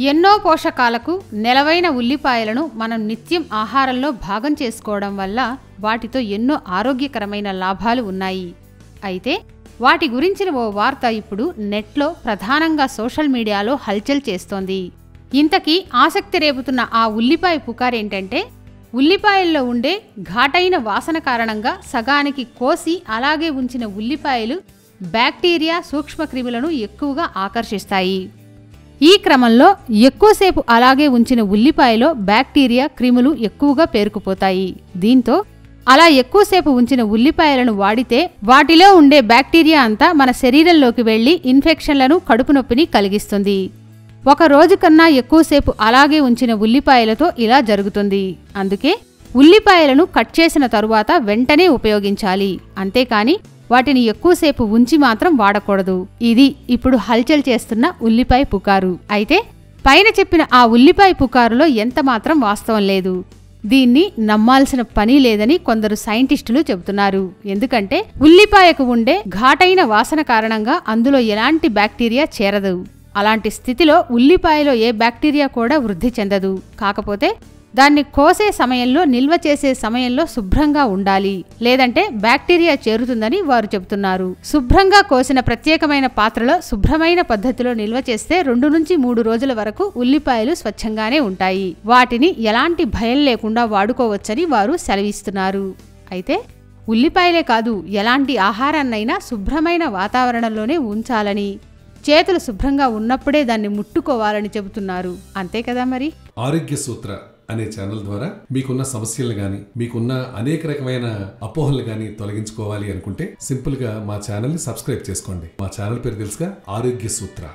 ఎన్నో పోషకాలకు నెలవైన ఉల్లిపాయలను మనం నిత్యం ఆహారంలో భాగం చేసుకోవడం వల్ల వాటితో ఎన్నో ఆరోగ్యకరమైన లాభాలు ఉన్నాయి. అయితే వాటి గురించిన ఓ వార్త ఇప్పుడు నెట్లో ప్రధానంగా సోషల్ మీడియాలో హల్చల్ చేస్తోంది. ఇంతకీ ఆసక్తి రేపుతున్న ఆ ఉల్లిపాయ పుకారేంటంటే, ఉల్లిపాయల్లో ఉండే ఘాటైన వాసన కారణంగా సగానికి కోసి అలాగే ఉంచిన ఉల్లిపాయలు బ్యాక్టీరియా సూక్ష్మక్రిములను ఎక్కువగా ఆకర్షిస్తాయి. ఈ క్రమంలో ఎక్కువసేపు అలాగే ఉంచిన ఉల్లిపాయలో బ్యాక్టీరియా క్రిములు ఎక్కువగా పేరుకుపోతాయి. దీంతో అలా ఎక్కువసేపు ఉంచిన ఉల్లిపాయలను వాడితే వాటిలో ఉండే బ్యాక్టీరియా అంతా మన శరీరంలోకి వెళ్లి ఇన్ఫెక్షన్లను, కడుపు నొప్పిని కలిగిస్తుంది. ఒక రోజు కన్నా ఎక్కువసేపు అలాగే ఉంచిన ఉల్లిపాయలతో ఇలా జరుగుతుంది. అందుకే ఉల్లిపాయలను కట్ చేసిన తరువాత వెంటనే ఉపయోగించాలి. అంతేకాని వాటిని ఎక్కువసేపు ఉంచి మాత్రం వాడకూడదు. ఇది ఇప్పుడు హల్చల్ చేస్తున్న ఉల్లిపాయ పుకారు. అయితే పైన చెప్పిన ఆ ఉల్లిపాయ పుకారులో ఎంతమాత్రం వాస్తవం లేదు. దీన్ని నమ్మాల్సిన పని లేదని కొందరు సైంటిస్టులు చెబుతున్నారు. ఎందుకంటే ఉల్లిపాయకు ఉండే ఘాటైన వాసన కారణంగా అందులో ఎలాంటి బ్యాక్టీరియా చేరదు. అలాంటి స్థితిలో ఉల్లిపాయలో ఏ బ్యాక్టీరియా కూడా వృద్ధి చెందదు. కాకపోతే దాన్ని కోసే సమయంలో, నిల్వ చేసే సమయంలో శుభ్రంగా ఉండాలి. లేదంటే బ్యాక్టీరియా చేరుతుందని వారు చెబుతున్నారు. శుభ్రంగా కోసిన ప్రత్యేకమైన పాత్రలో శుభ్రమైన పద్ధతిలో నిల్వ చేస్తే 2 నుంచి 3 రోజుల వరకు ఉల్లిపాయలు స్వచ్ఛంగానే ఉంటాయి. వాటిని ఎలాంటి భయం లేకుండా వాడుకోవచ్చని వారు సెలవిస్తున్నారు. అయితే ఉల్లిపాయలే కాదు, ఎలాంటి ఆహారాన్నైనా శుభ్రమైన వాతావరణంలోనే ఉంచాలని, చేతులు శుభ్రంగా ఉన్నప్పుడే దాన్ని ముట్టుకోవాలని చెబుతున్నారు. అంతే కదా మరి. ఆరోగ్య సూత్ర అనే ఛానల్ ద్వారా మీకున్న సమస్యలు గాని, మీకున్న అనేక రకమైన అపోహలు గాని తొలగించుకోవాలి అనుకుంటే సింపుల్ గా మా ఛానల్ ని సబ్స్క్రైబ్ చేసుకోండి. మా ఛానల్ పేరు తెలుసుగా, ఆరోగ్య సూత్ర.